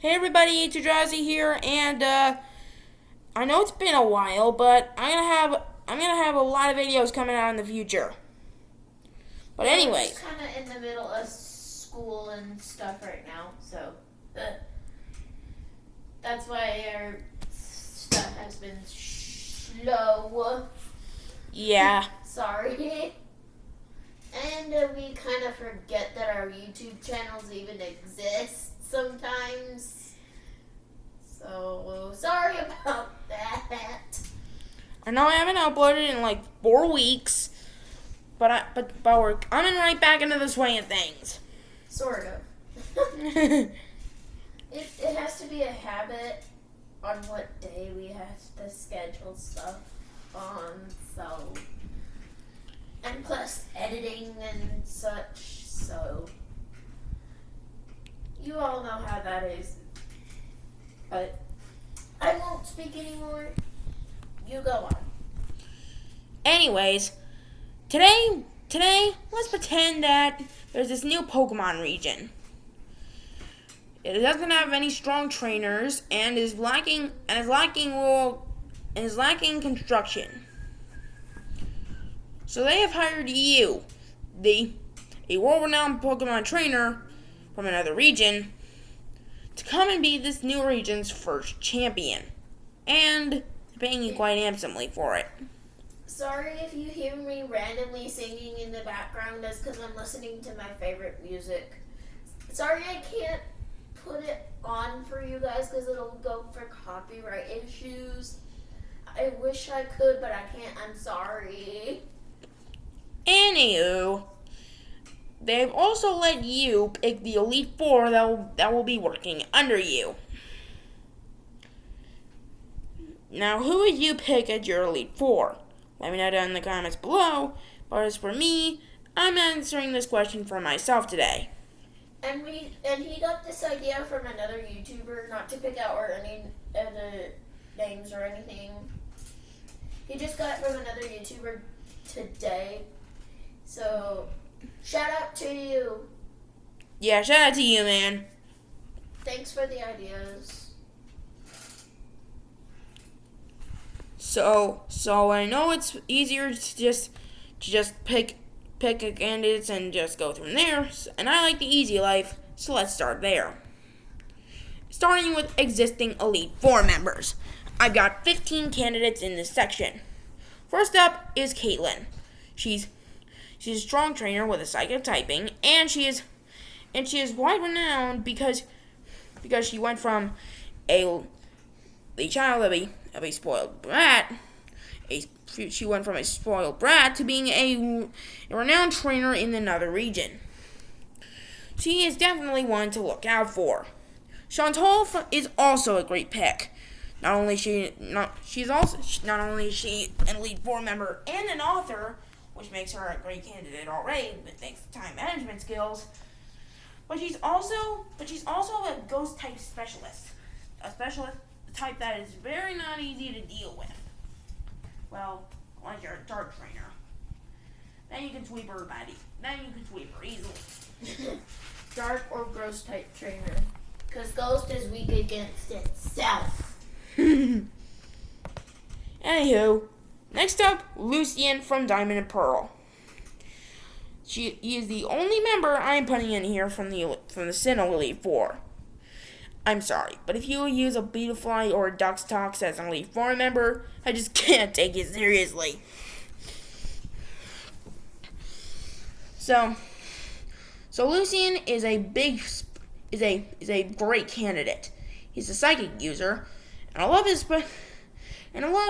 Hey everybody, it's Drowsy here, and I know it's been a while, but I'm gonna have a lot of videos coming out in the future. But We're anyways, just kind of in the middle of school and stuff right now, so that's why our stuff has been slow. yeah, Sorry. And we kind of forget that our YouTube channels even exist sometimes. So sorry about that. I know I haven't uploaded in like 4 weeks, but we're coming right back into the swing of things. Sort of. It has to be a habit on what day we have to schedule stuff on, so. And plus editing and such, so. You all know how that is. But I won't speak anymore. You go on. Anyways, today, let's pretend that there's this new Pokemon region. It doesn't have any strong trainers and is lacking construction. So they have hired you, a world-renowned Pokemon trainer from another region, to come and be this new region's first champion, and paying you quite handsomely for it. Sorry if you hear me randomly singing in the background. That's because I'm listening to my favorite music. Sorry I can't put it on for you guys because it'll go for copyright issues. I wish I could, but I can't. I'm sorry. Anywho, they've also let you pick the Elite Four that will be working under you. Now, who would you pick as your Elite Four? Let me know down in the comments below. But as for me, I'm answering this question for myself today. And he got this idea from another YouTuber, not to pick out or any of the names or anything. He just got it from another YouTuber today. So, shout out to you. Yeah, shout out to you, man. Thanks for the ideas. So I know it's easier to just pick a candidates and just go from there. And I like the easy life, so let's start there. Starting with existing Elite Four members, I've got 15 candidates in this section. First up is Caitlin. She's a strong trainer with a psychic typing, and she is wide renowned because she went from the child of a spoiled brat. She went from a spoiled brat to being a renowned trainer in another region. She is definitely one to look out for. Chantal is also a great pick. Not only is she an Elite Four member and an author, which makes her a great candidate already, thanks to time management skills. But she's also a ghost type specialist. A specialist type that is very not easy to deal with. Well, unless you're a dark trainer. Then you can sweep her easily. Dark or ghost type trainer. Because ghost is weak against itself. Anywho, next up, Lucian from Diamond and Pearl. He is the only member I'm putting in here from the Sinnoh Elite Four. I'm sorry, but if you use a Beetafly or a Duxtox as an Elite Four member, I just can't take it seriously. So Lucian is a great candidate. He's a psychic user, and I love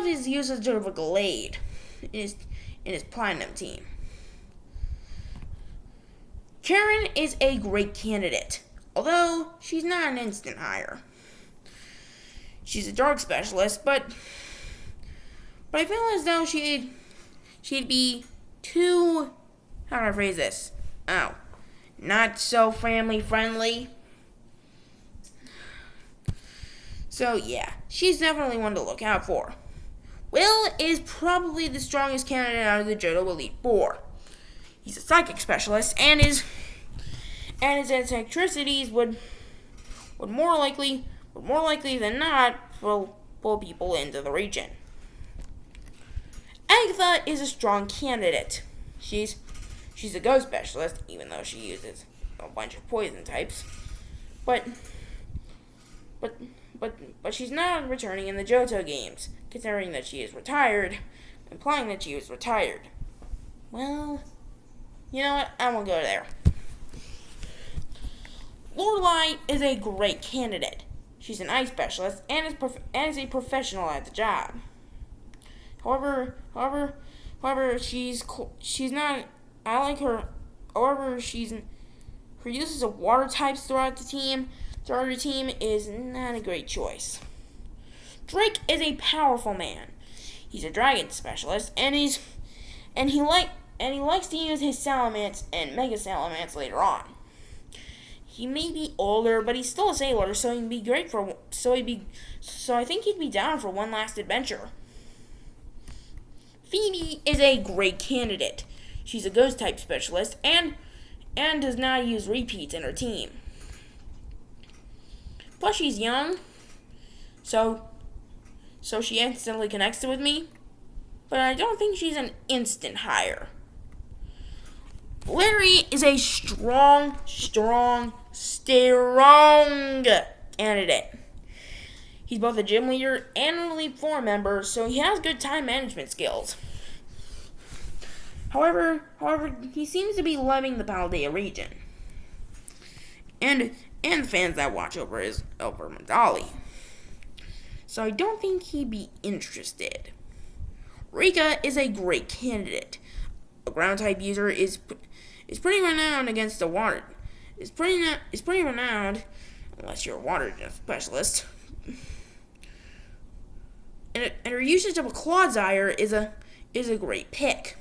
his usage of a Glade in his Platinum team. Karen is a great candidate, although she's not an instant hire. She's a dark specialist, but I feel as though she'd be too, how do I phrase this? Oh, not so family friendly. So yeah, she's definitely one to look out for. Will is probably the strongest candidate out of the Johto Elite Four. He's a psychic specialist, and his eccentricities would more likely than not, will pull people into the region. Agatha is a strong candidate. She's a ghost specialist, even though she uses a bunch of poison types. But she's not returning in the Johto games, considering that she is retired, implying that she was retired. Well, you know what? I won't go there. Lorelei is a great candidate. She's an ice specialist and is a professional at the job. However, she's not. I like her. However, her uses of water types throughout the team is not a great choice. Drake is a powerful man. He's a dragon specialist, and he likes to use his Salamence and Mega Salamence later on. He may be older, but he's still a sailor, so he'd be great for. So I think he'd be down for one last adventure. Phoebe is a great candidate. She's a ghost type specialist and does not use repeats in her team. Plus, she's young, so she instantly connects with me. But I don't think she's an instant hire. Larry is a strong candidate. He's both a gym leader and an Elite Four member, so he has good time management skills. However, he seems to be loving the Paldea region, and the fans that watch over Medali. So I don't think he'd be interested. Rika is a great candidate. A ground type user is pretty renowned against the water. Is pretty renowned, unless you're a water specialist. And her usage of a Clodsire is a great pick.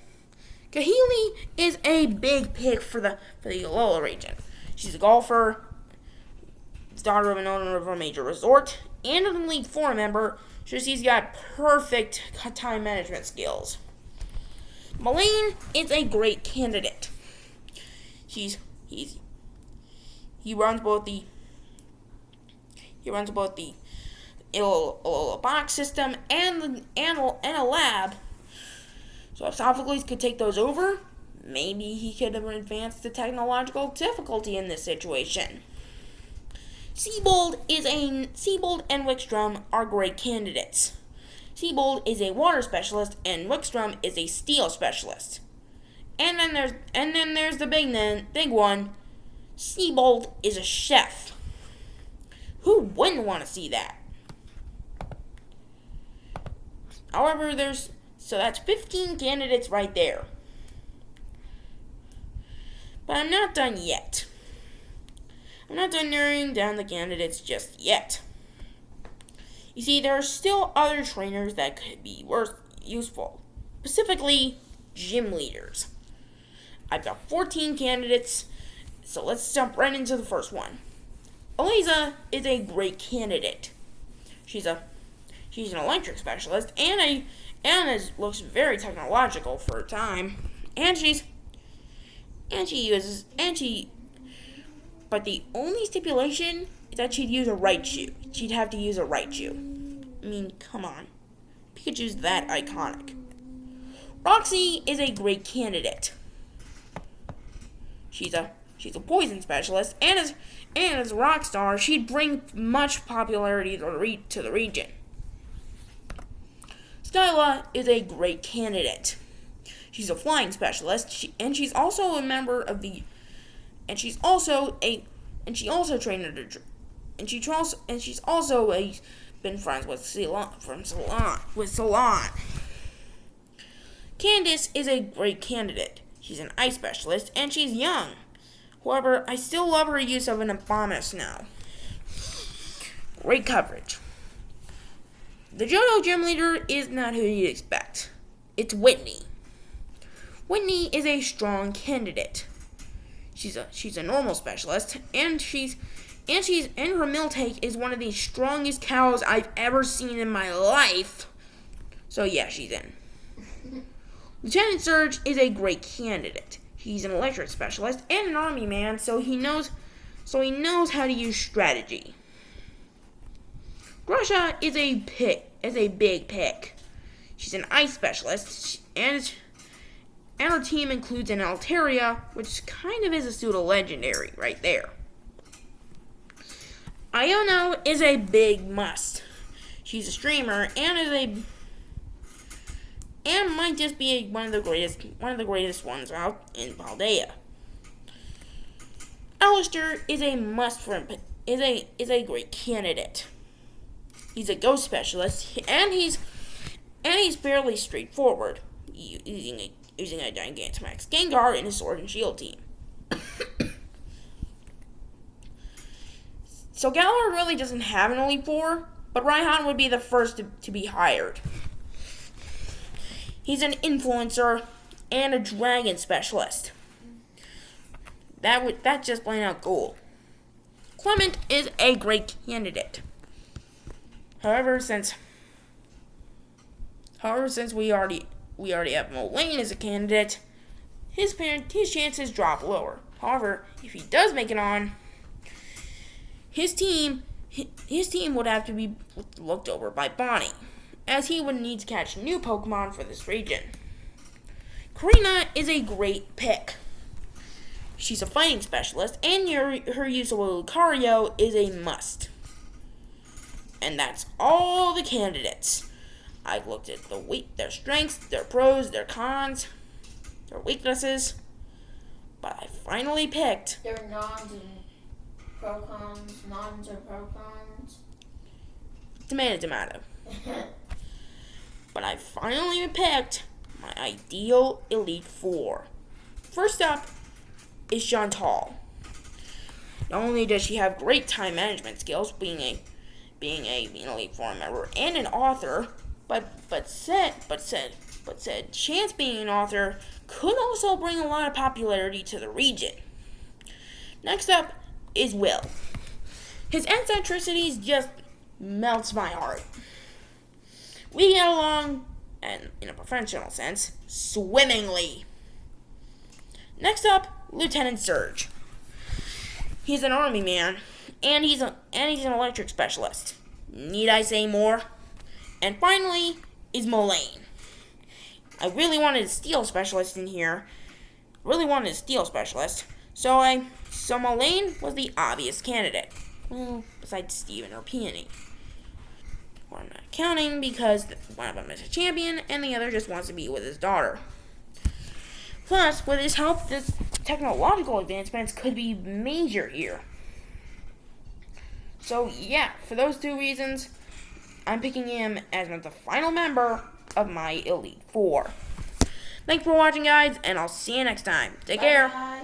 Kahili is a big pick for the Alola region. She's a golfer, daughter of an owner of a major resort, and an Elite Four member, so she's got perfect time management skills. Mullane is a great candidate. He runs both the Alola box system and a lab. So if Sophocles could take those over, maybe he could have advanced the technological difficulty in this situation. Seabold and Wickstrom are great candidates. Seabold is a water specialist and Wickstrom is a steel specialist. And then there's the big one. Seabold is a chef. Who wouldn't want to see that? However, so that's 15 candidates right there. But I'm not done yet. I'm not done narrowing down the candidates just yet. You see, there are still other trainers that could be useful. Specifically, gym leaders. I've got 14 candidates, so let's jump right into the first one. Eliza is a great candidate. She's an electric specialist and looks very technological for her time. But the only stipulation is that she'd use a Raichu. She'd have to use a Raichu. I mean, come on. Pikachu's that iconic. Roxy is a great candidate. She's a poison specialist, and as a rock star, she'd bring much popularity to the region. Skyla is a great candidate. She's a flying specialist, she's also a member of the, and she's also trained and she's also been friends with Salon. Candace is a great candidate. She's an ice specialist, and she's young. However, I still love her use of an Abomasnow. Great coverage. The Johto gym leader is not who you'd expect. It's Whitney. Whitney is a strong candidate. She's a normal specialist, and her Miltank is one of the strongest cows I've ever seen in my life. So yeah, she's in. Lieutenant Surge is a great candidate. He's an electric specialist and an army man, so he knows how to use strategy. Grusha is a big pick. She's an ice specialist, and her team includes an Altaria, which kind of is a pseudo-legendary right there. Iono is a big must. She's a streamer and might just be one of the greatest ones out in Paldea. Alistair is a must for is a great candidate. He's a ghost specialist and he's fairly straightforward, using a Gigantamax Gengar in his Sword and Shield team. So Galar really doesn't have an Elite Four, but Raihan would be the first to be hired. He's an influencer and a dragon specialist. That's just plain out cool. Clement is a great candidate. However, since we already have Molayne as a candidate, his chances drop lower. However, if he does make it on, his team would have to be looked over by Bonnie, as he would need to catch new Pokemon for this region. Karina is a great pick. She's a fighting specialist, and her use of Lucario is a must. And that's all the candidates. I've looked at their strengths, their pros, their cons, their weaknesses, but I finally picked Their nons and pro-cons, nons or pro-cons. Tomato. But I finally picked my ideal Elite Four. First up is Chantal. Not only does she have great time management skills, being an Elite Four member and an author, but said Chance being an author could also bring a lot of popularity to the region. Next up is Will. His eccentricities just melts my heart. We get along, and in a professional sense, swimmingly. Next up, Lieutenant Surge. He's an army man, and he's an electric specialist. Need I say more? And finally is Molayne. I really wanted a steel specialist in here. So Molayne was the obvious candidate. Well, besides Steven or Peony. Who I'm not counting because one of them is a champion and the other just wants to be with his daughter. Plus, with his help, the technological advancements could be major here. So yeah, for those two reasons, I'm picking him as the final member of my Elite Four. Thanks for watching, guys, and I'll see you next time. Take care. Bye.